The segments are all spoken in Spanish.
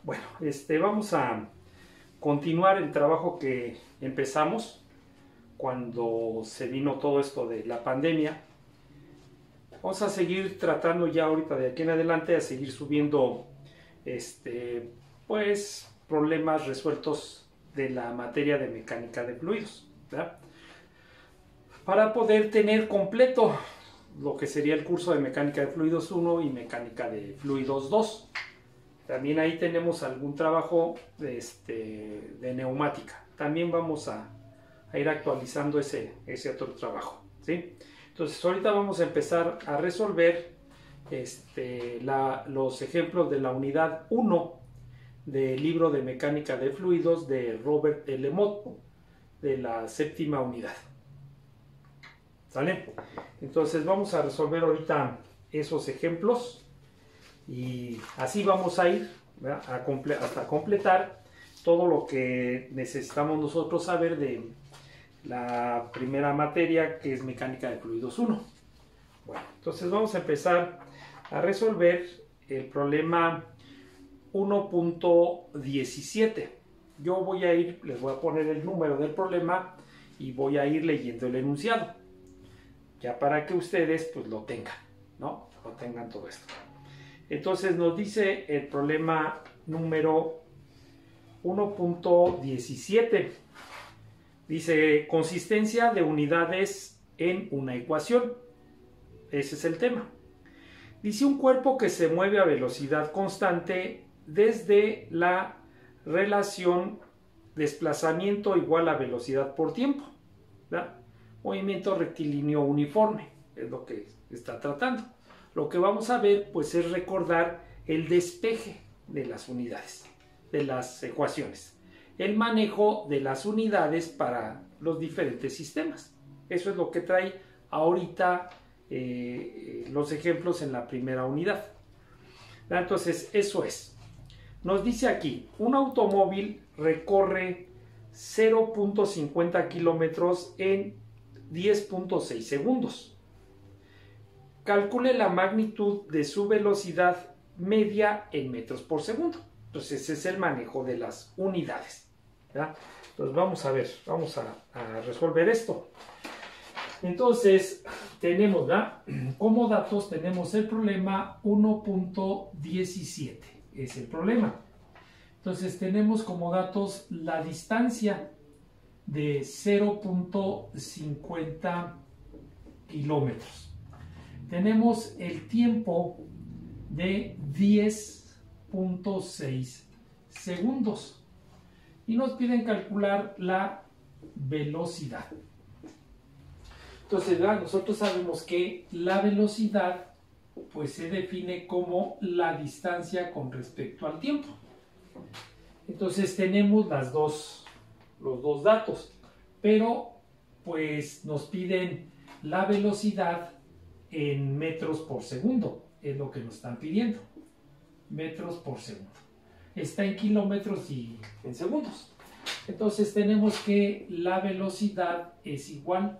Bueno, vamos a continuar el trabajo que empezamos cuando se vino todo esto de la pandemia. Vamos a seguir tratando ya ahorita de aquí en adelante a seguir subiendo pues problemas resueltos de la materia de mecánica de fluidos, ¿verdad? Para poder tener completo lo que sería el curso de mecánica de fluidos 1 y mecánica de fluidos 2. También ahí tenemos algún trabajo de neumática. También vamos a ir actualizando ese otro trabajo, ¿sí? Entonces ahorita vamos a empezar a resolver los ejemplos de la unidad 1 del libro de mecánica de fluidos de Robert L. Mott, de la 7ª unidad. ¿Sale? Entonces vamos a resolver ahorita esos ejemplos y así vamos a ir, ¿verdad?, hasta completar todo lo que necesitamos nosotros saber de la primera materia, que es mecánica de fluidos 1. Bueno, entonces vamos a empezar a resolver el problema 1.17. Yo voy a ir, les voy a poner el número del problema y voy a ir leyendo el enunciado, ya para que ustedes pues lo tengan, ¿no? Lo tengan todo esto. Entonces nos dice el problema número 1.17. Dice consistencia de unidades en una ecuación. Ese es el tema. Dice un cuerpo que se mueve a velocidad constante desde la relación desplazamiento igual a velocidad por tiempo, ¿verdad? Movimiento rectilíneo uniforme, es lo que está tratando. Lo que vamos a ver pues es recordar el despeje de las unidades, de las ecuaciones, el manejo de las unidades para los diferentes sistemas. Eso es lo que trae ahorita los ejemplos en la primera unidad. Entonces eso es. Nos dice aquí, un automóvil recorre 0.50 kilómetros en 10.6 segundos. Calcule la magnitud de su velocidad media en metros por segundo. Entonces ese es el manejo de las unidades, ¿verdad? Entonces vamos a ver, vamos a resolver esto. Entonces tenemos, ¿verdad?, como datos tenemos el problema 1.17, es el problema. Entonces tenemos como datos la distancia de 0.50 kilómetros. Tenemos el tiempo de 10.6 segundos y nos piden calcular la velocidad. Entonces, ¿verdad?, nosotros sabemos que la velocidad pues se define como la distancia con respecto al tiempo. Entonces tenemos los dos datos, pero pues nos piden la velocidad en metros por segundo, es lo que nos están pidiendo, metros por segundo. Está en kilómetros y en segundos. Entonces tenemos que la velocidad es igual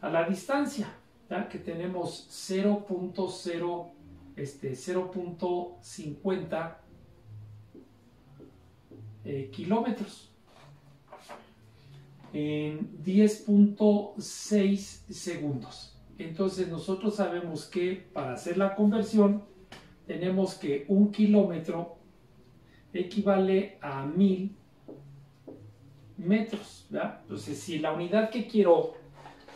a la distancia, ¿ya?, que tenemos 0.50 kilómetros en 10.6 segundos. Entonces nosotros sabemos que para hacer la conversión tenemos que un kilómetro equivale a 1000 metros, ¿verdad? Entonces si la unidad que quiero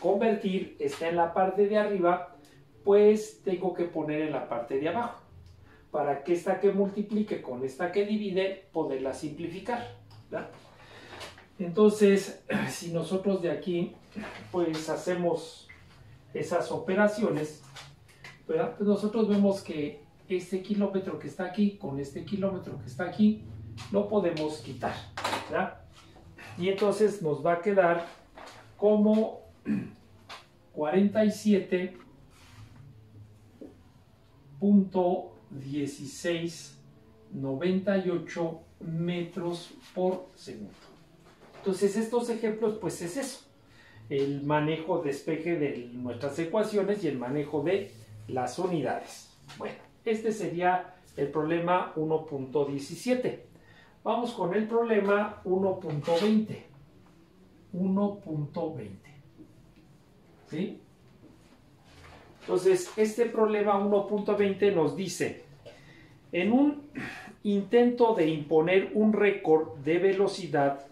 convertir está en la parte de arriba, pues tengo que poner en la parte de abajo, para que esta que multiplique con esta que divide, poderla simplificar, ¿verdad? Entonces, si nosotros de aquí, pues hacemos esas operaciones, ¿verdad?, pues nosotros vemos que este kilómetro que está aquí, con este kilómetro que está aquí, lo podemos quitar, ¿verdad? Y entonces nos va a quedar como 47.1698 metros por segundo. Entonces estos ejemplos pues es eso, el manejo, despeje de nuestras ecuaciones y el manejo de las unidades. Bueno, este sería el problema 1.17. Vamos con el problema 1.20. 1.20. ¿Sí? Entonces, este problema 1.20 nos dice, en un intento de imponer un récord de velocidad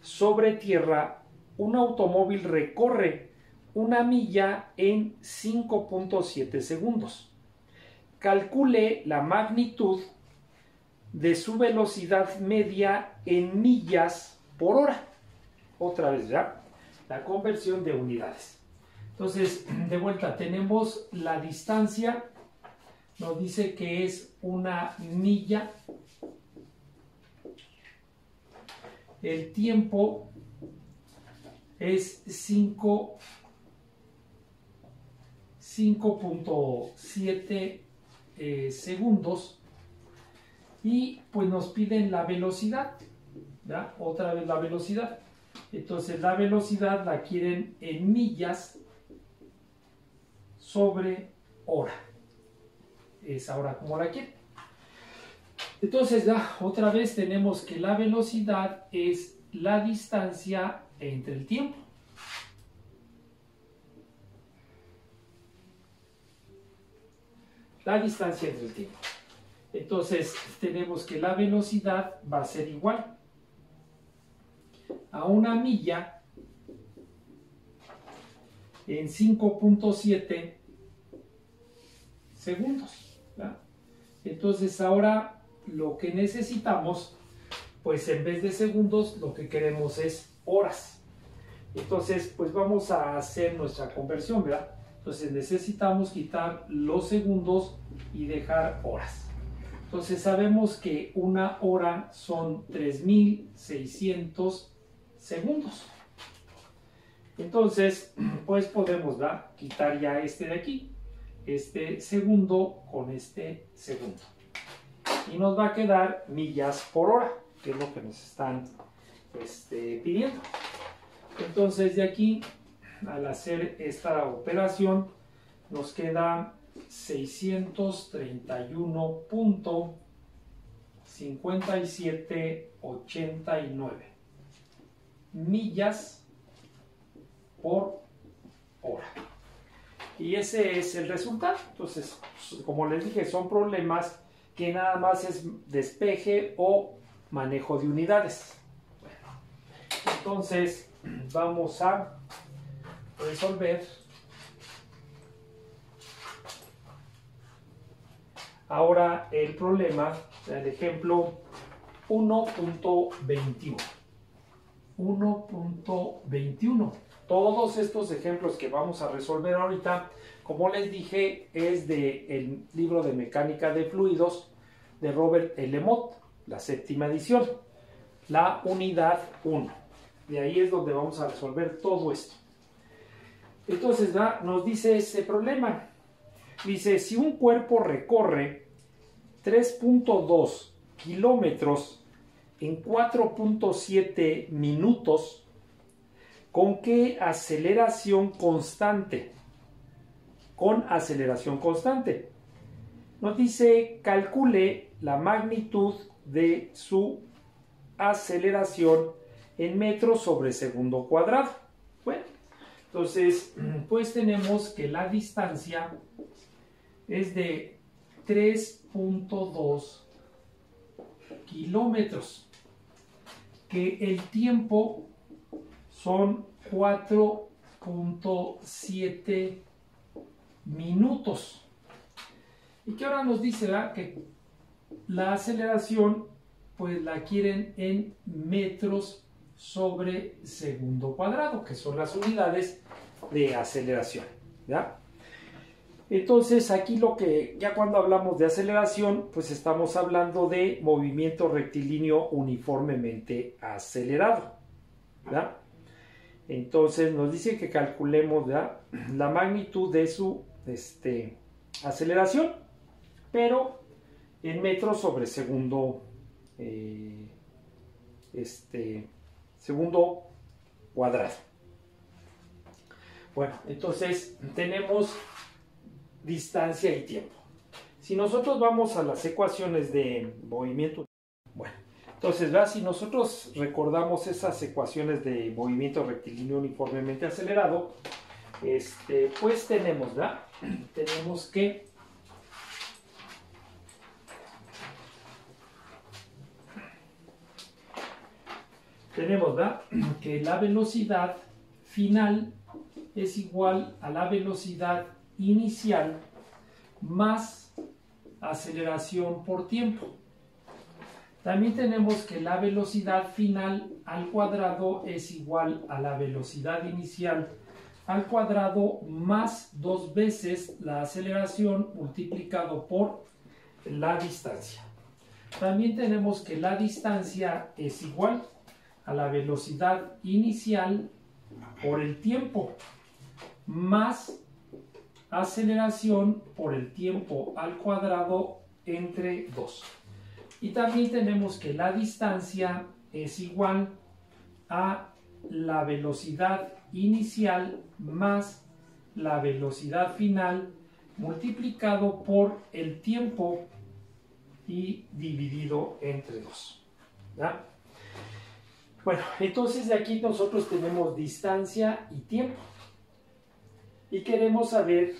sobre tierra, un automóvil recorre 1 milla en 5.7 segundos. Calcule la magnitud de su velocidad media en millas por hora. Otra vez ya, la conversión de unidades. Entonces, de vuelta, tenemos la distancia, nos dice que es 1 milla. El tiempo es 5.7 segundos. Y pues nos piden la velocidad, ¿ya? Otra vez la velocidad. Entonces la velocidad la quieren en millas sobre hora. Es ahora como la quieren. Entonces ya otra vez tenemos que la velocidad es la distancia entre el tiempo. La distancia entre el tiempo. Entonces tenemos que la velocidad va a ser igual a 1 milla en 5.7 segundos, ¿verdad? Entonces ahora lo que necesitamos, pues en vez de segundos, lo que queremos es horas. Entonces pues vamos a hacer nuestra conversión, ¿verdad? Entonces necesitamos quitar los segundos y dejar horas. Entonces sabemos que 1 hora son 3600 segundos. Entonces, pues podemos, ¿verdad?, quitar ya este de aquí, este segundo con este segundo. Y nos va a quedar millas por hora, que es lo que nos están pidiendo. Entonces de aquí, al hacer esta operación, nos queda 631.5789 millas por hora. Y ese es el resultado. Entonces, como les dije, son problemas que nada más es despeje o manejo de unidades. Bueno, entonces, vamos a resolver ahora el problema, el ejemplo 1.21. 1.21. Todos estos ejemplos que vamos a resolver ahorita, como les dije, es del libro de Mecánica de Fluidos de Robert L. Mott, la 7ª edición, la unidad 1. De ahí es donde vamos a resolver todo esto. Entonces, nos dice ese problema. Dice, si un cuerpo recorre 3.2 kilómetros en 4.7 minutos, ¿con qué aceleración constante? Con aceleración constante. Nos dice, calcule la magnitud de su aceleración en metros sobre segundo cuadrado. Bueno, entonces, pues tenemos que la distancia es de 3.2 kilómetros, que el tiempo son 4.7 minutos. Y que ahora nos dice, ¿verdad?, que la aceleración pues la quieren en metros sobre segundo cuadrado, que son las unidades de aceleración, ¿verdad? Entonces aquí lo que, ya cuando hablamos de aceleración, pues estamos hablando de movimiento rectilíneo uniformemente acelerado, ¿verdad? Entonces nos dice que calculemos, ¿verdad?, la magnitud de su aceleración, pero en metros sobre segundo, segundo cuadrado. Bueno, entonces tenemos distancia y tiempo. Si nosotros vamos a las ecuaciones de movimiento, bueno, entonces, ¿verdad? Si nosotros recordamos esas ecuaciones de movimiento rectilíneo uniformemente acelerado, pues tenemos, ¿verdad? Tenemos que ¿verdad? Que la velocidad final es igual a la velocidad inicial más aceleración por tiempo. También tenemos que la velocidad final al cuadrado es igual a la velocidad inicial al cuadrado más 2 veces la aceleración multiplicado por la distancia. También tenemos que la distancia es igual a la velocidad inicial por el tiempo más aceleración por el tiempo al cuadrado entre 2. Y también tenemos que la distancia es igual a la velocidad inicial más la velocidad final multiplicado por el tiempo y dividido entre 2. ¿Ya? Bueno, entonces de aquí nosotros tenemos distancia y tiempo. Y queremos saber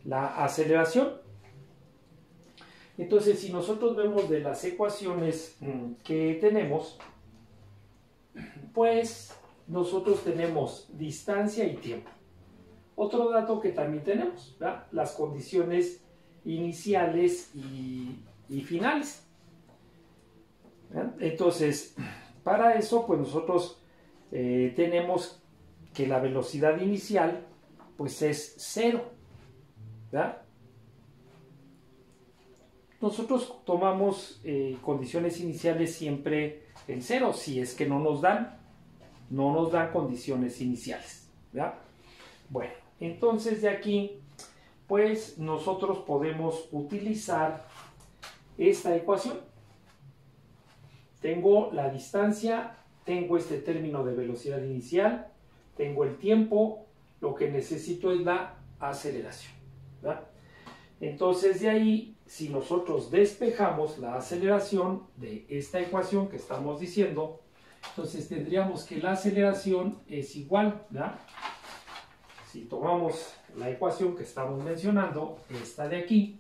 la aceleración. Entonces, si nosotros vemos de las ecuaciones que tenemos, pues nosotros tenemos distancia y tiempo. Otro dato que también tenemos, ¿verdad? Las condiciones iniciales y finales. ¿Verdad? Entonces, para eso, pues nosotros tenemos que la velocidad inicial, pues es 0, ¿verdad? Nosotros tomamos condiciones iniciales siempre en 0, si es que no nos dan condiciones iniciales, ¿verdad? Bueno, entonces de aquí, pues nosotros podemos utilizar esta ecuación. Tengo la distancia, tengo este término de velocidad inicial, tengo el tiempo, lo que necesito es la aceleración, ¿verdad? Entonces de ahí, si nosotros despejamos la aceleración de esta ecuación que estamos diciendo, entonces tendríamos que la aceleración es igual, ¿verdad? Si tomamos la ecuación que estamos mencionando, esta de aquí,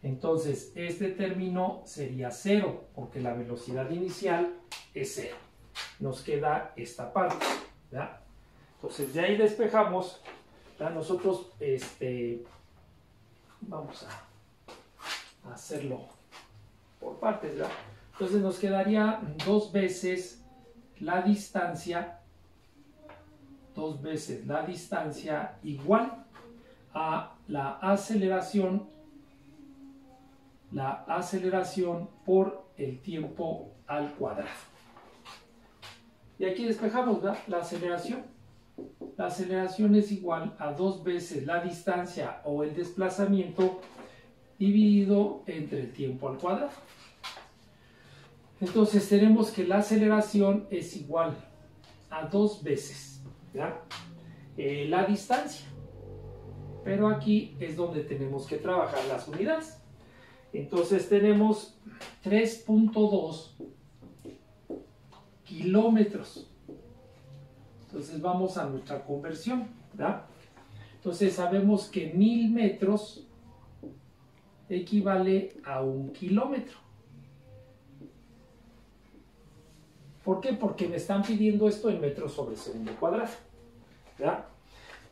entonces este término sería 0, porque la velocidad inicial es 0. Nos queda esta parte, ¿verdad? Entonces de ahí despejamos, ¿verdad? Nosotros vamos a hacerlo por partes, ¿verdad? Entonces nos quedaría 2 veces la distancia, igual a la aceleración por el tiempo al cuadrado. Y aquí despejamos, ¿verdad? La aceleración. La aceleración es igual a 2 veces la distancia o el desplazamiento dividido entre el tiempo al cuadrado. Entonces tenemos que la aceleración es igual a 2 veces, ¿ya? La distancia. Pero aquí es donde tenemos que trabajar las unidades. Entonces tenemos 3.2 kilómetros. Entonces vamos a nuestra conversión, ¿verdad? Entonces sabemos que 1000 metros equivale a 1 kilómetro. ¿Por qué? Porque me están pidiendo esto en metros sobre segundo cuadrado, ¿verdad?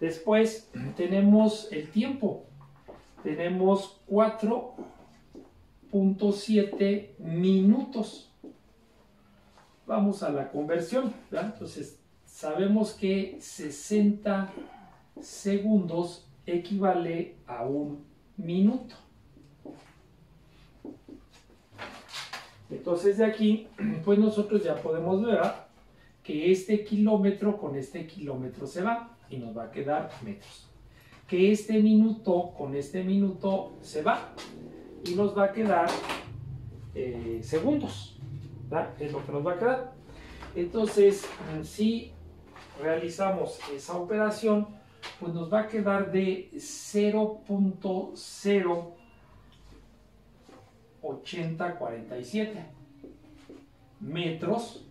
Después tenemos el tiempo. Tenemos 4.7 minutos. Vamos a la conversión, ¿verdad? Entonces sabemos que 60 segundos equivale a 1 minuto. Entonces de aquí, pues nosotros ya podemos ver que este kilómetro con este kilómetro se va y nos va a quedar metros. Que este minuto con este minuto se va y nos va a quedar segundos, ¿verdad? Es lo que nos va a quedar. Entonces, si realizamos esa operación, pues nos va a quedar de 0.08047 metros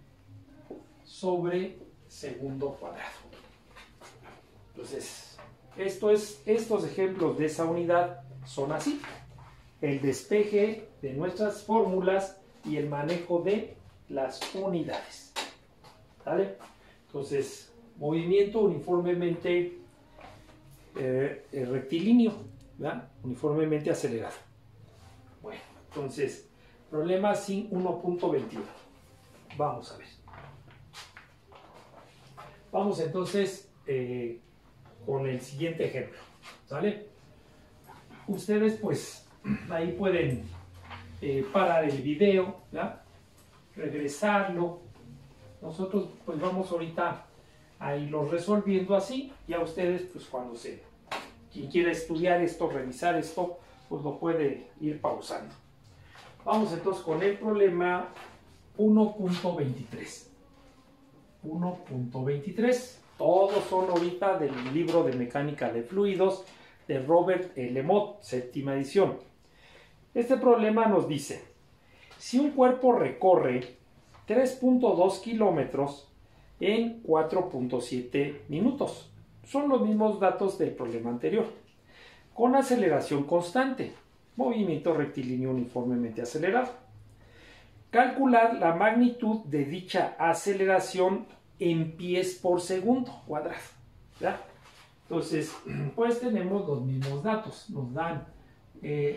sobre segundo cuadrado. Entonces, estos ejemplos de esa unidad son así: el despeje de nuestras fórmulas y el manejo de las unidades. ¿Vale? Entonces, movimiento uniformemente rectilíneo, ¿verdad? Uniformemente acelerado. Bueno, entonces, problema sin 1.21. Vamos a ver. Vamos entonces con el siguiente ejemplo. ¿Sale? Ustedes pues ahí pueden parar el video, ¿verdad? Regresarlo. Nosotros pues vamos ahorita a irlo resolviendo así. Ya ustedes pues cuando quien quiera estudiar esto, revisar esto, pues lo puede ir pausando. Vamos entonces con el problema 1.23. 1.23. Todos son ahorita del libro de mecánica de fluidos de Robert L. Mott, séptima edición. Este problema nos dice: si un cuerpo recorre 3.2 kilómetros en 4.7 minutos, son los mismos datos del problema anterior, con aceleración constante, movimiento rectilíneo uniformemente acelerado. Calcular la magnitud de dicha aceleración en pies por segundo cuadrado, ¿verdad? Entonces, pues tenemos los mismos datos. Nos dan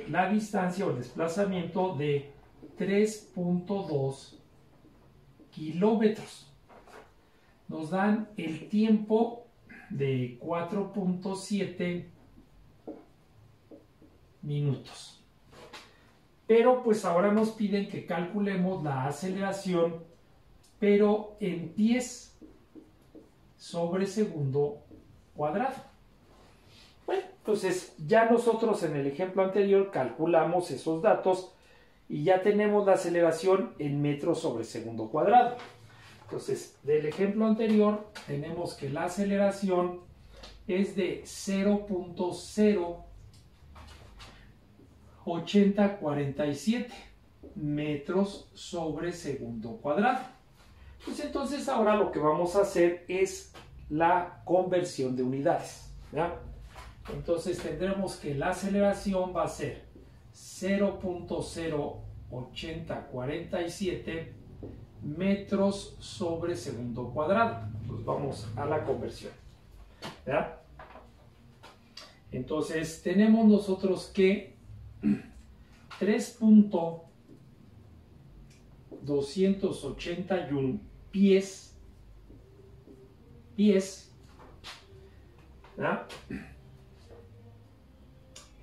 la distancia o el desplazamiento de 3.2 kilómetros. Nos dan el tiempo de 4.7 minutos. Pero pues ahora nos piden que calculemos la aceleración, pero en pies sobre segundo cuadrado. Bueno, entonces ya nosotros en el ejemplo anterior calculamos esos datos y ya tenemos la aceleración en metros sobre segundo cuadrado. Entonces, del ejemplo anterior tenemos que la aceleración es de 0.08047 metros sobre segundo cuadrado. Pues entonces ahora lo que vamos a hacer es la conversión de unidades, ¿verdad? Entonces tendremos que la aceleración va a ser 0.08047 metros sobre segundo cuadrado. Pues vamos a la conversión, ¿verdad? Entonces tenemos nosotros que 3.281 pies, ¿verdad?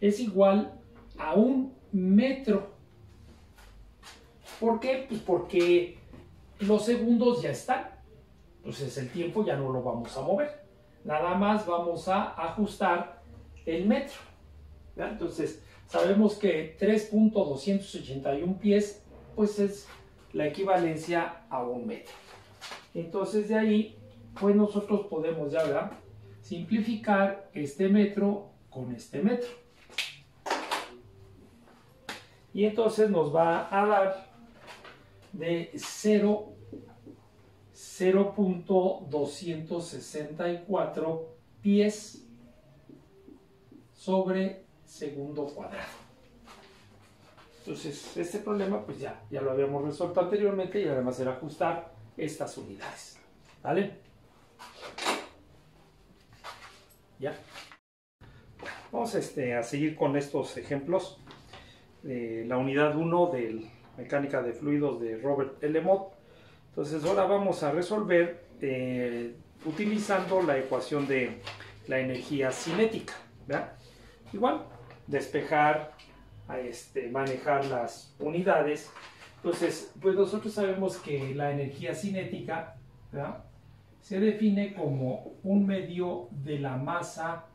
Es igual a 1 metro. ¿Por qué? Pues porque los segundos ya están. Entonces el tiempo ya no lo vamos a mover. Nada más vamos a ajustar el metro, ¿verdad? Entonces sabemos que 3.281 pies pues es la equivalencia a 1 metro. Entonces de ahí pues nosotros podemos ya, ¿verdad?, simplificar este metro con este metro. Y entonces nos va a dar de 0.264 pies sobre segundo cuadrado. Entonces este problema pues ya lo habíamos resuelto anteriormente y además era ajustar estas unidades. ¿Vale? Ya. Vamos a seguir con estos ejemplos de la unidad 1 de mecánica de fluidos de Robert L. Mott. Entonces ahora vamos a resolver utilizando la ecuación de la energía cinética, ¿verdad? Igual, despejar, manejar las unidades. Entonces, pues nosotros sabemos que la energía cinética, ¿verdad?, se define como un medio de la masa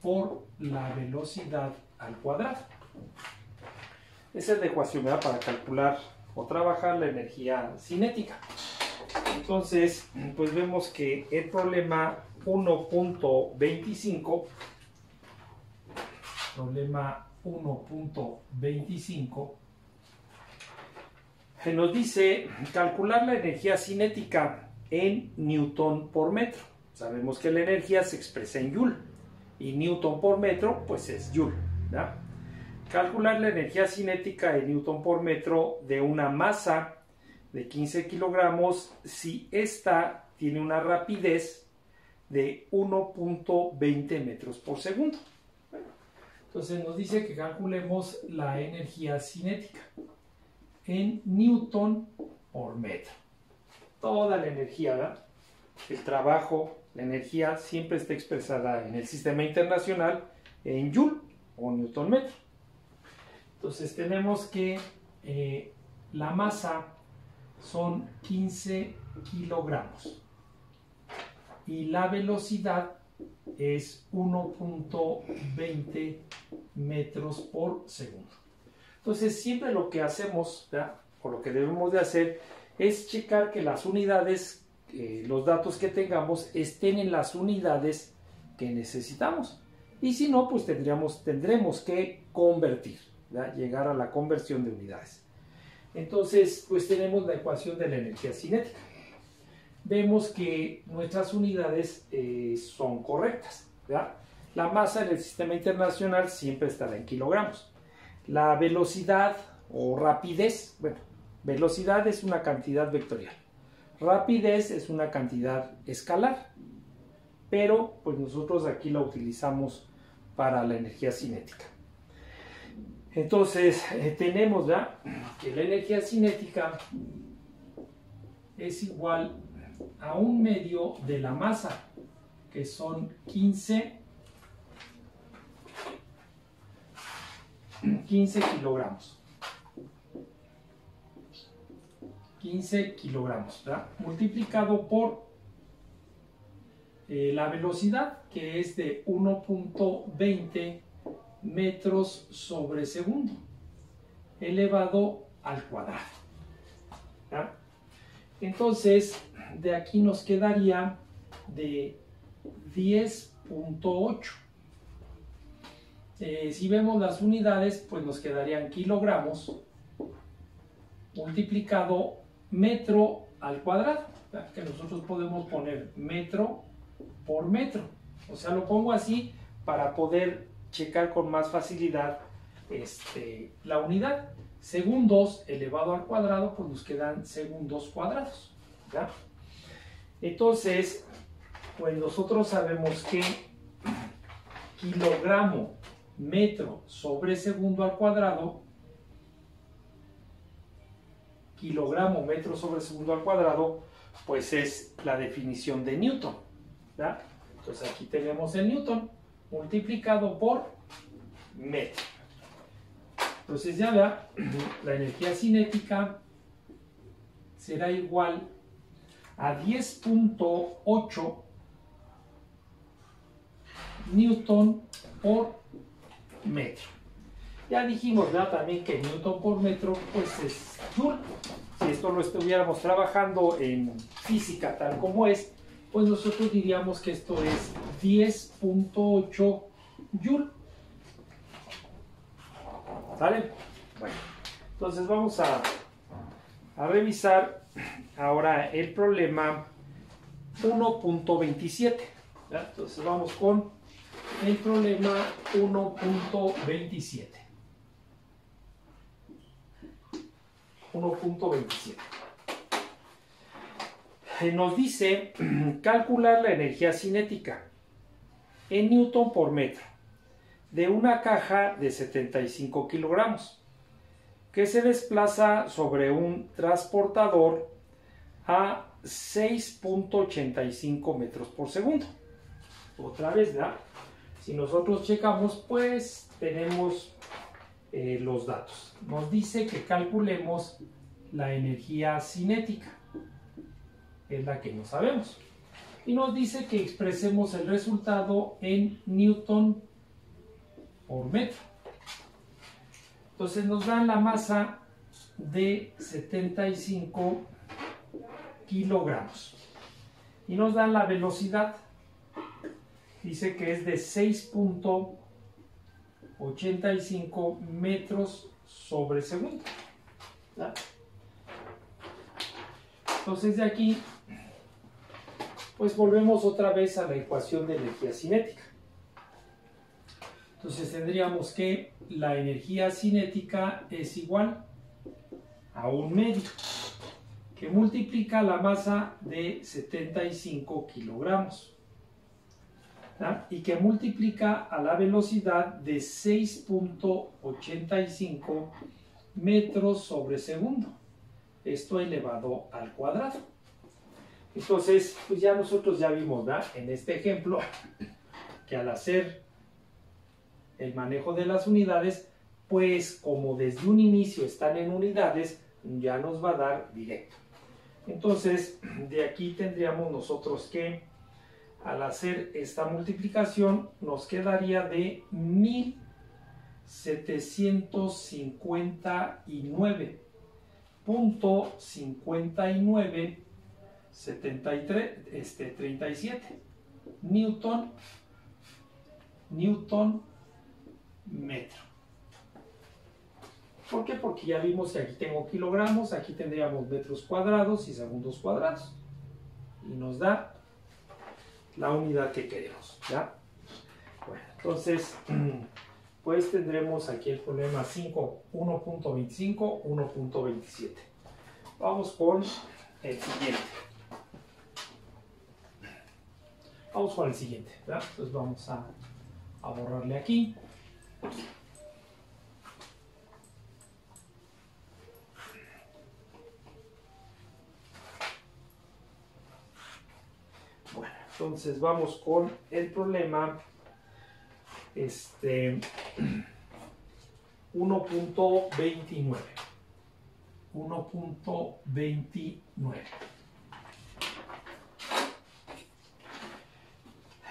por la velocidad al cuadrado. Esa es la ecuación, ¿verdad?, para calcular o trabajar la energía cinética. Entonces, pues vemos que el problema 1.25. Problema 1.25. Nos dice calcular la energía cinética en Newton por metro. Sabemos que la energía se expresa en Joule y Newton por metro pues es Joule, ¿verdad? Calcular la energía cinética en Newton por metro de una masa de 15 kilogramos si ésta tiene una rapidez de 1.20 metros por segundo. Bueno, entonces nos dice que calculemos la energía cinética en Newton por metro. Toda la energía, ¿verdad? El trabajo, la energía siempre está expresada en el sistema internacional en Joule o Newton metro. Entonces tenemos que la masa son 15 kilogramos y la velocidad es 1.20 metros por segundo. Entonces siempre lo que hacemos, ¿verdad? O lo que debemos de hacer es checar que las unidades, los datos que tengamos estén en las unidades que necesitamos, y si no, pues tendremos que convertir, ¿verdad? Llegar a la conversión de unidades. Entonces pues tenemos la ecuación de la energía cinética. Vemos que nuestras unidades son correctas, ¿verdad? La masa en el sistema internacional siempre estará en kilogramos. La velocidad o rapidez, bueno, velocidad es una cantidad vectorial, rapidez es una cantidad escalar, pero pues nosotros aquí la utilizamos para la energía cinética. Entonces tenemos ya que la energía cinética es igual a 1/2 de la masa, que son 15 kilogramos. 15 kilogramos, ¿verdad? Multiplicado por la velocidad, que es de 1.20 metros sobre segundo, elevado al cuadrado, ¿verdad? Entonces, de aquí nos quedaría de 10.8. Si vemos las unidades, pues nos quedarían kilogramos multiplicado metro al cuadrado, ¿verdad? Que nosotros podemos poner metro por metro. O sea, lo pongo así para poder checar con más facilidad la unidad. Segundos elevado al cuadrado, pues nos quedan segundos cuadrados, ¿verdad? Entonces, pues nosotros sabemos que kilogramo metro sobre segundo al cuadrado, kilogramo metro sobre segundo al cuadrado, pues es la definición de Newton, ¿verdad? Entonces aquí tenemos el Newton multiplicado por metro. Entonces ya vea, la energía cinética será igual a 10.8 Newton por metro. Ya dijimos, ¿verdad? También que Newton por metro pues es Joule. Si esto lo estuviéramos trabajando en física tal como es, pues nosotros diríamos que esto es 10.8 Joule. ¿Sale? Bueno, entonces vamos a revisar ahora el problema 1.27. Entonces vamos con el problema 1.27. 1.27. Nos dice calcular la energía cinética en Newton por metro de una caja de 75 kilogramos que se desplaza sobre un transportador a 6.85 metros por segundo. Otra vez, ¿verdad? Si nosotros checamos, pues tenemos los datos. Nos dice que calculemos la energía cinética, es la que no sabemos, y nos dice que expresemos el resultado en Newton por metro. Entonces nos dan la masa de 75 kilogramos y nos dan la velocidad dice que es de 6.85 metros sobre segundo. ¿Ya? Entonces de aquí, pues volvemos otra vez a la ecuación de energía cinética. Entonces tendríamos que la energía cinética es igual a un medio que multiplica la masa de 75 kilogramos, ¿ya? Y que multiplica a la velocidad de 6.85 metros sobre segundo. Esto elevado al cuadrado. Entonces, pues ya nosotros ya vimos, ¿verdad? En este ejemplo, que al hacer el manejo de las unidades, pues como desde un inicio están en unidades, ya nos va a dar directo. Entonces, de aquí tendríamos nosotros que, al hacer esta multiplicación, nos quedaría de 1759.5937 Newton metro. ¿Por qué? Porque ya vimos que aquí tengo kilogramos, aquí tendríamos metros cuadrados y segundos cuadrados. Y nos da la unidad que queremos, ¿ya? Bueno, entonces, pues tendremos aquí el problema 5, 1.25, 1.27. Vamos con el siguiente. Vamos con el siguiente, ¿verdad? Entonces vamos a borrarle aquí. Bueno, entonces vamos con el problema 1.29. 1.29.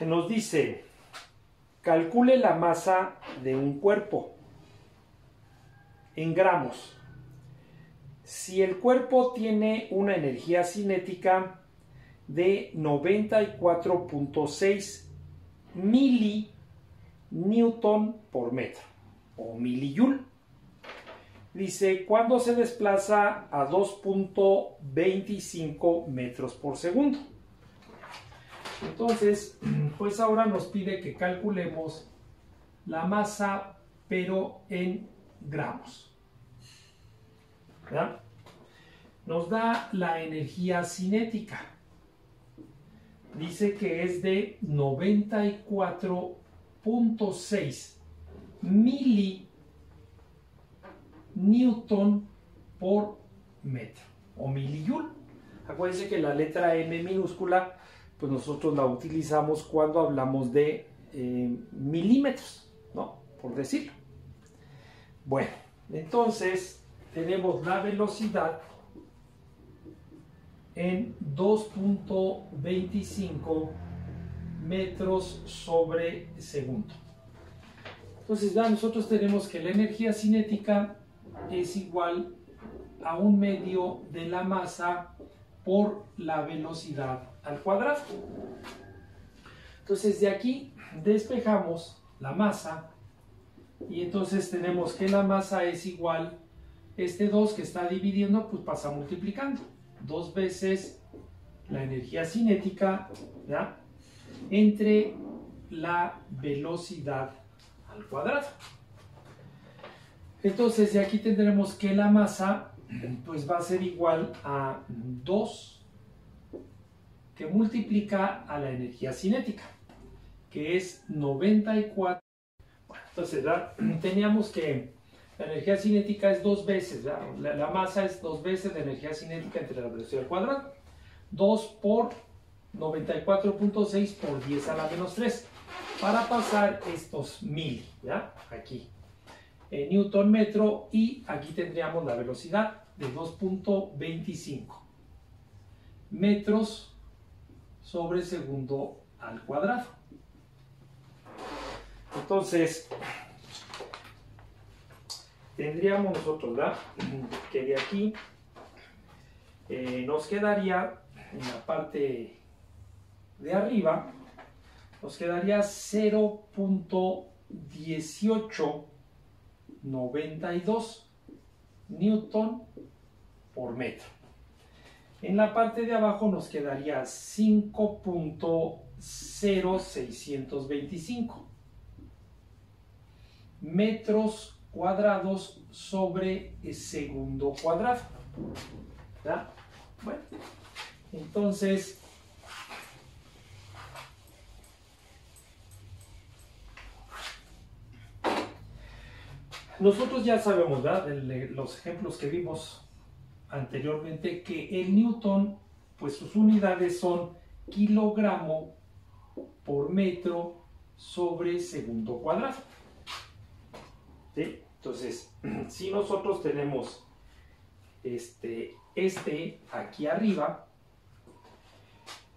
Nos dice, calcule la masa de un cuerpo en gramos. Si el cuerpo tiene una energía cinética de 94.6 milinewton por metro o milijoule, dice, ¿cuándo se desplaza a 2.25 metros por segundo? Entonces, pues ahora nos pide que calculemos la masa, pero en gramos. ¿Verdad? Nos da la energía cinética. Dice que es de 94.6 milinewton por metro o milijoule. Acuérdense que la letra M minúscula, pues nosotros la utilizamos cuando hablamos de milímetros, ¿no? Por decirlo. Bueno, entonces tenemos la velocidad en 2.25 metros sobre segundo. Entonces ya nosotros tenemos que la energía cinética es igual a un medio de la masa por la velocidad al cuadrado. Entonces de aquí despejamos la masa y entonces tenemos que la masa es igual, este 2 que está dividiendo, pues pasa multiplicando. 2 veces la energía cinética, ¿ya?, entre la velocidad al cuadrado. Entonces de aquí tendremos que la masa pues va a ser igual a 2 que multiplica a la energía cinética, que es 94. Bueno, entonces ¿verdad?, teníamos que la energía cinética es 2 veces, la masa es 2 veces la energía cinética entre la velocidad al cuadrado. 2 por 94.6 por 10 a la menos 3. Para pasar estos 1000, ¿ya?, aquí en newton metro, y aquí tendríamos la velocidad de 2.25 metros sobre segundo al cuadrado. Entonces tendríamos nosotros, ¿verdad?, que de aquí nos quedaría en la parte de arriba, nos quedaría 0.1892 newton por metro. En la parte de abajo nos quedaría 5.0625 metros cuadrados sobre segundo cuadrado. ¿Ya? Bueno, entonces nosotros ya sabemos, ¿verdad? Los ejemplos que vimos anteriormente, que el newton, pues sus unidades son kilogramo por metro sobre segundo cuadrado. ¿Sí? Entonces, si nosotros tenemos este aquí arriba,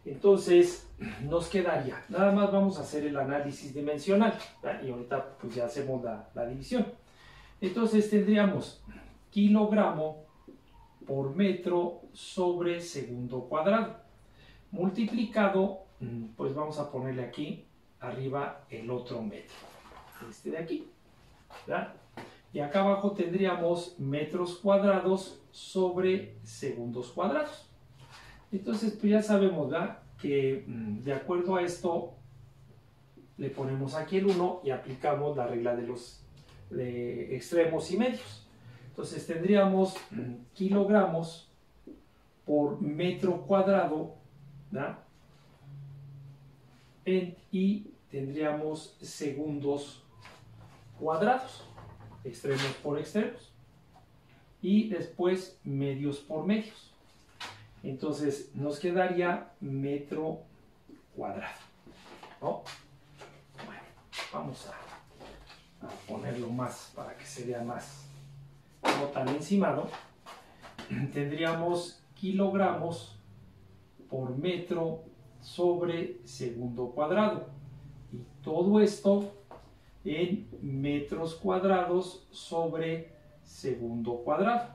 entonces nos quedaría, nada más vamos a hacer el análisis dimensional, ¿verdad? Y ahorita pues ya hacemos la división. Entonces tendríamos kilogramo por metro sobre segundo cuadrado, multiplicado, pues vamos a ponerle aquí arriba el otro metro, este de aquí, ¿verdad? Y acá abajo tendríamos metros cuadrados sobre segundos cuadrados. Entonces, pues ya sabemos, ¿verdad?, que de acuerdo a esto le ponemos aquí el 1 y aplicamos la regla de los extremos y medios. Entonces tendríamos kilogramos por metro cuadrado, ¿verdad? Y tendríamos segundos cuadrados, extremos por extremos, y después medios por medios. Entonces nos quedaría metro cuadrado, ¿no? Bueno, vamos a ponerlo más para que se vea más, no tan encimado. Tendríamos kilogramos por metro sobre segundo cuadrado, y todo esto en metros cuadrados sobre segundo cuadrado.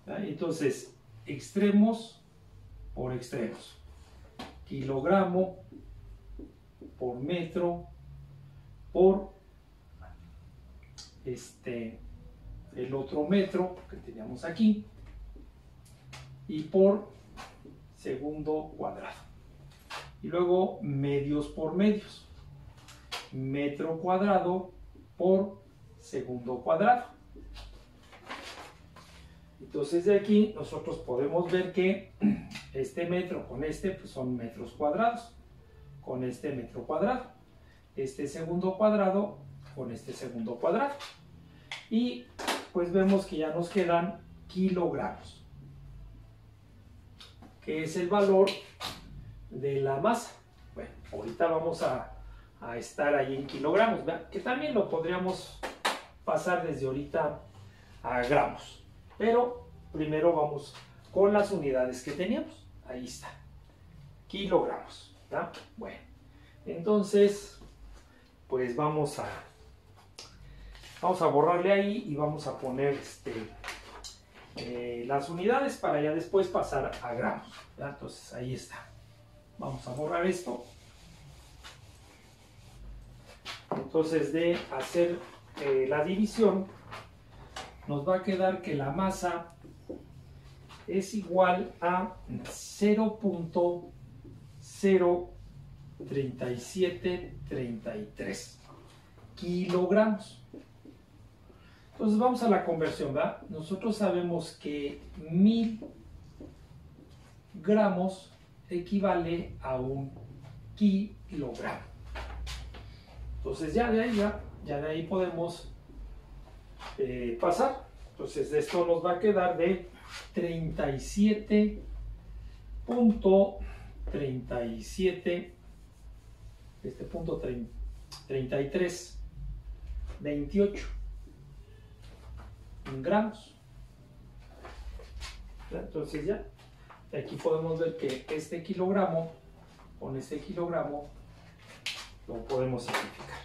Entonces, extremos por extremos, kilogramo por metro por el otro metro que teníamos aquí, y por segundo cuadrado, y luego medios por medios, metro cuadrado por segundo cuadrado. Entonces de aquí nosotros podemos ver que este metro con este pues son metros cuadrados, con este metro cuadrado, este segundo cuadrado con este segundo cuadrado, y pues vemos que ya nos quedan kilogramos, que es el valor de la masa. Bueno, ahorita vamos a estar ahí en kilogramos, ¿verdad?, que también lo podríamos pasar desde ahorita a gramos, pero primero vamos con las unidades que teníamos. Ahí está, kilogramos, ¿verdad? Bueno, entonces pues vamos a borrarle ahí y vamos a poner las unidades para ya después pasar a gramos, ¿verdad? Entonces ahí está, vamos a borrar esto. Entonces, de hacer la división, nos va a quedar que la masa es igual a 0.03733 kilogramos. Entonces vamos a la conversión, ¿verdad? Nosotros sabemos que 1000 gramos equivale a 1 kilogramo. Entonces ya de ahí podemos pasar. Entonces esto nos va a quedar de 37.37, punto 3328 gramos. Entonces ya aquí podemos ver que este kilogramo con este kilogramo lo podemos simplificar,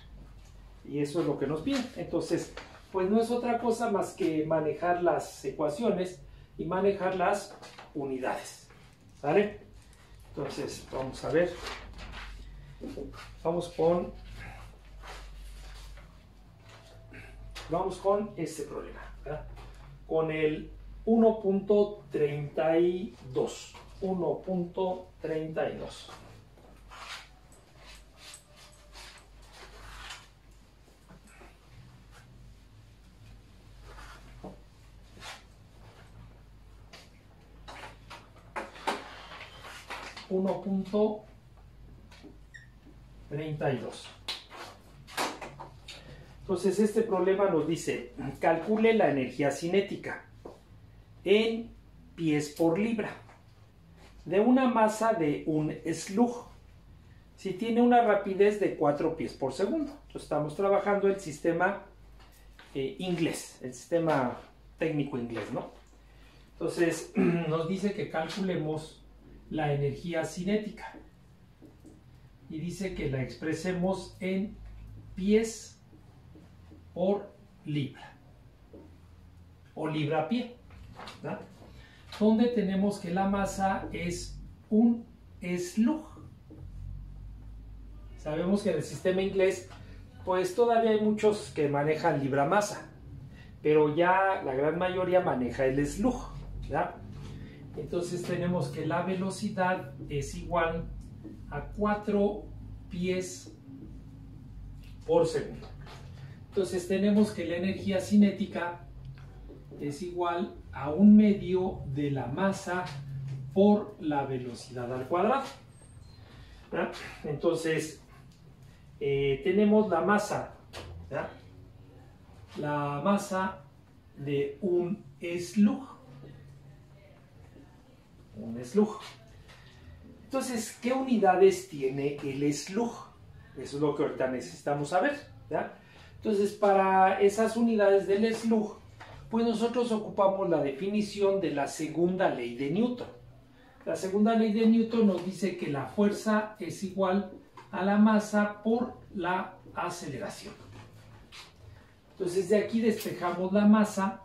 y eso es lo que nos pide. Entonces pues no es otra cosa más que manejar las ecuaciones y manejar las unidades, ¿vale? Entonces vamos a ver Vamos con este problema, ¿verdad? Con el 1.32. 1.32. Entonces este problema nos dice, calcule la energía cinética en pies por libra de una masa de un slug si tiene una rapidez de 4 pies por segundo. Entonces estamos trabajando el sistema inglés, el sistema técnico inglés, ¿no? Entonces nos dice que calculemos la energía cinética y dice que la expresemos en pies por libra o libra-pie, ¿verdad? Donde tenemos que la masa es un slug. Sabemos que en el sistema inglés pues todavía hay muchos que manejan libra-masa, pero ya la gran mayoría maneja el slug, ¿verdad? Entonces tenemos que la velocidad es igual a 4 pies por segundo. Entonces tenemos que la energía cinética es igual a 1/2 de la masa por la velocidad al cuadrado, ¿verdad? Entonces tenemos la masa, ¿verdad? La masa de un slug. Un slug. Entonces, ¿qué unidades tiene el slug? Eso es lo que ahorita necesitamos saber, ¿verdad? Entonces, para esas unidades del slug, pues nosotros ocupamos la definición de la segunda ley de Newton. La segunda ley de Newton nos dice que la fuerza es igual a la masa por la aceleración. Entonces, de aquí despejamos la masa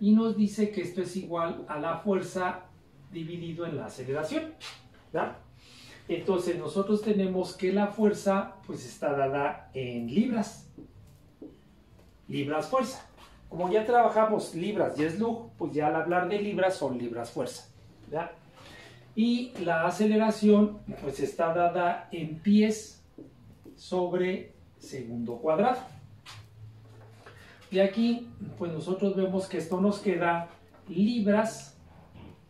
y nos dice que esto es igual a la fuerza dividido en la aceleración, ¿verdad? Entonces nosotros tenemos que la fuerza pues está dada en libras. Libras fuerza. Como ya trabajamos libras y slug, pues ya al hablar de libras son libras fuerza, ¿verdad? Y la aceleración pues está dada en pies sobre segundo cuadrado. De aquí pues nosotros vemos que esto nos queda libras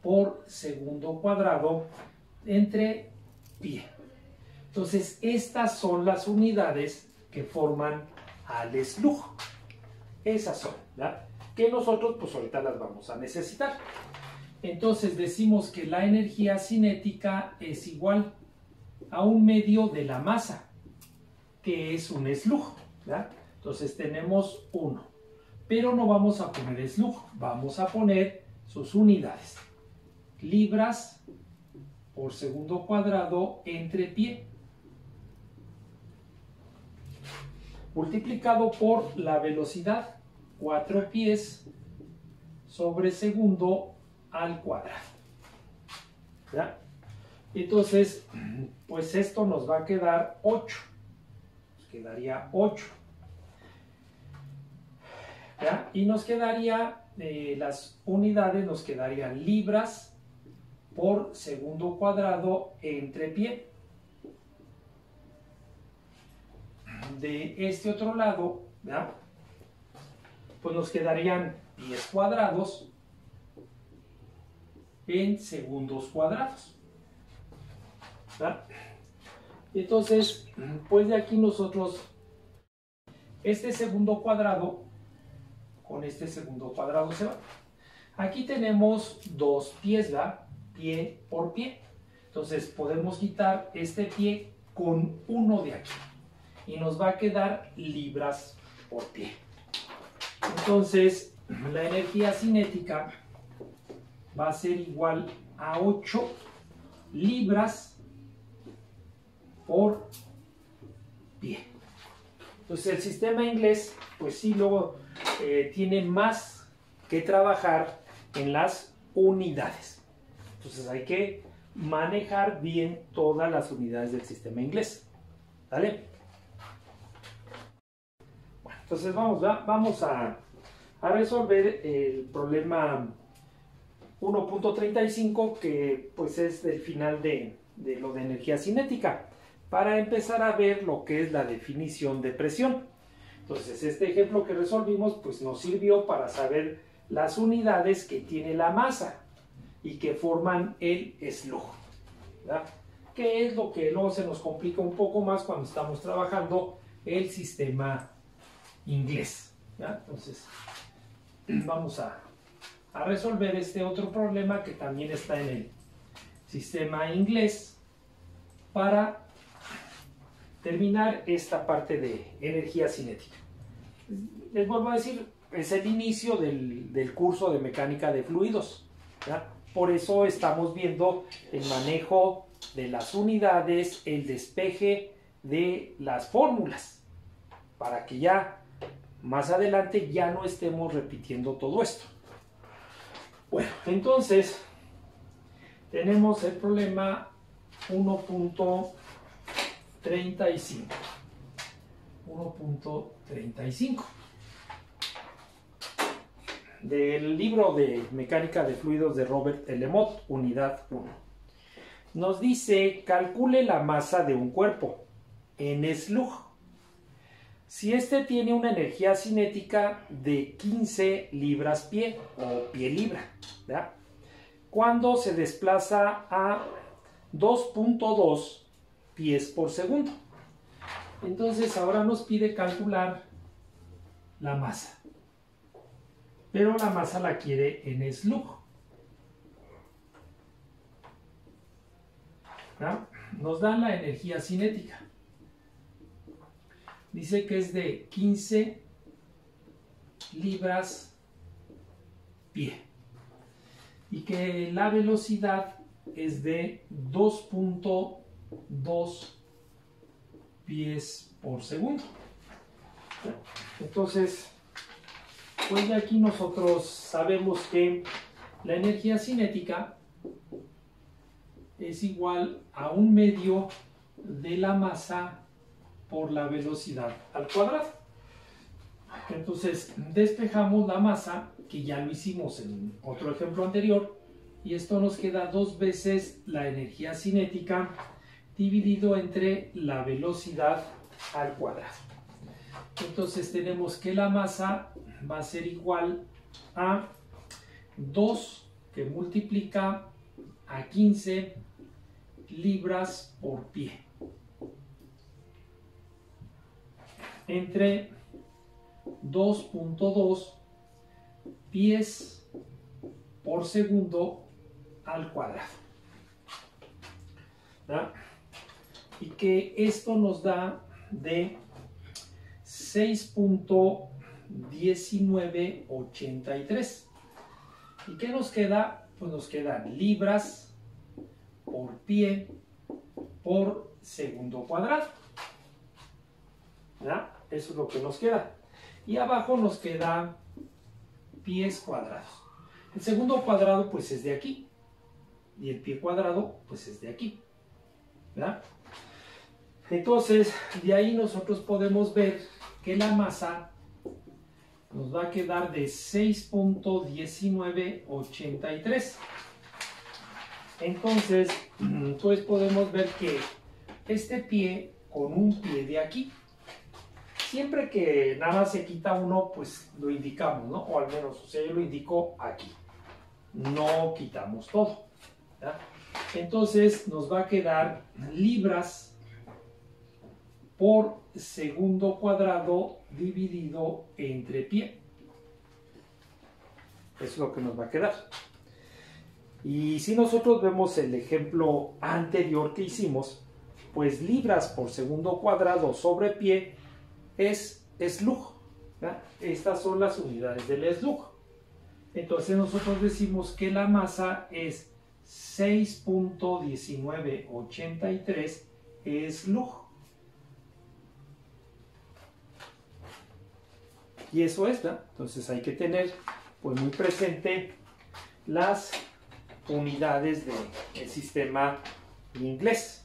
por segundo cuadrado entre pie. Entonces estas son las unidades que forman al slug. Esas son, ¿verdad? Que nosotros pues ahorita las vamos a necesitar. Entonces decimos que la energía cinética es igual a 1/2 de la masa, que es un slug, ¿verdad? Entonces tenemos 1, pero no vamos a poner slug, vamos a poner sus unidades. Libras por segundo cuadrado entre pie, multiplicado por la velocidad, 4 pies sobre segundo al cuadrado, ¿verdad? Entonces, pues esto nos va a quedar 8, nos quedaría 8, ¿verdad? Y nos quedaría, las unidades nos quedarían libras por segundo cuadrado entre pie. De este otro lado, ¿verdad? Pues nos quedarían pies cuadrados en segundos cuadrados, ¿verdad? Entonces, pues de aquí nosotros, este segundo cuadrado con este segundo cuadrado se va. Aquí tenemos 2 pies, ¿verdad? Pie por pie. Entonces podemos quitar este pie con 1 de aquí y nos va a quedar libras por pie. Entonces la energía cinética va a ser igual a 8 libras por pie. Entonces el sistema inglés pues sí luego tiene más que trabajar en las unidades. Entonces hay que manejar bien todas las unidades del sistema inglés. ¿Vale? Bueno, entonces vamos a resolver el problema 1.35, que pues es del final de lo de energía cinética, para empezar a ver lo que es la definición de presión. Entonces este ejemplo que resolvimos pues nos sirvió para saber las unidades que tiene la masa y que forman el slug, ¿verdad? Que es lo que luego se nos complica un poco más cuando estamos trabajando el sistema inglés, ¿verdad? Entonces vamos a resolver este otro problema que también está en el sistema inglés para terminar esta parte de energía cinética. Les vuelvo a decir, es el inicio del curso de mecánica de fluidos, ¿verdad? Por eso estamos viendo el manejo de las unidades, el despeje de las fórmulas, para que ya más adelante ya no estemos repitiendo todo esto. Bueno, entonces tenemos el problema 1.35. 1.35 del libro de mecánica de fluidos de Robert L. Mott, unidad 1. Nos dice: calcule la masa de un cuerpo en slug si este tiene una energía cinética de 15 libras-pie o pie-libra, ¿verdad? Cuando se desplaza a 2.2 pies por segundo. Entonces ahora nos pide calcular la masa, pero la masa la quiere en slug, ¿no? Nos da la energía cinética, dice que es de 15 libras pie y que la velocidad es de 2.2 pies por segundo. Entonces, pues de aquí nosotros sabemos que la energía cinética es igual a 1/2 de la masa por la velocidad al cuadrado. Entonces despejamos la masa, que ya lo hicimos en otro ejemplo anterior, y esto nos queda 2 veces la energía cinética dividido entre la velocidad al cuadrado. Entonces tenemos que la masa va a ser igual a 2 que multiplica a 15 libras por pie entre 2.2 pies por segundo al cuadrado, ¿verdad? Y que esto nos da de 6.1983. ¿Y qué nos queda? Pues nos quedan libras por pie por segundo cuadrado, ¿verdad? Eso es lo que nos queda. Y abajo nos queda pies cuadrados. El segundo cuadrado pues es de aquí. Y el pie cuadrado pues es de aquí, ¿verdad? Entonces, de ahí nosotros podemos ver que la masa nos va a quedar de 6.1983. Entonces, pues podemos ver que este pie con un pie de aquí, siempre que nada más se quita uno, pues lo indicamos, ¿no? O al menos, o sea, yo lo indico aquí. No quitamos todo, ¿verdad? Entonces, nos va a quedar libras por segundo cuadrado dividido entre pie. Eso es lo que nos va a quedar. Y si nosotros vemos el ejemplo anterior que hicimos, pues libras por segundo cuadrado sobre pie es slug, ¿verdad? Estas son las unidades del slug. Entonces nosotros decimos que la masa es 6.1983 slug. Y eso es, ¿verdad? Entonces hay que tener pues muy presente las unidades del sistema inglés.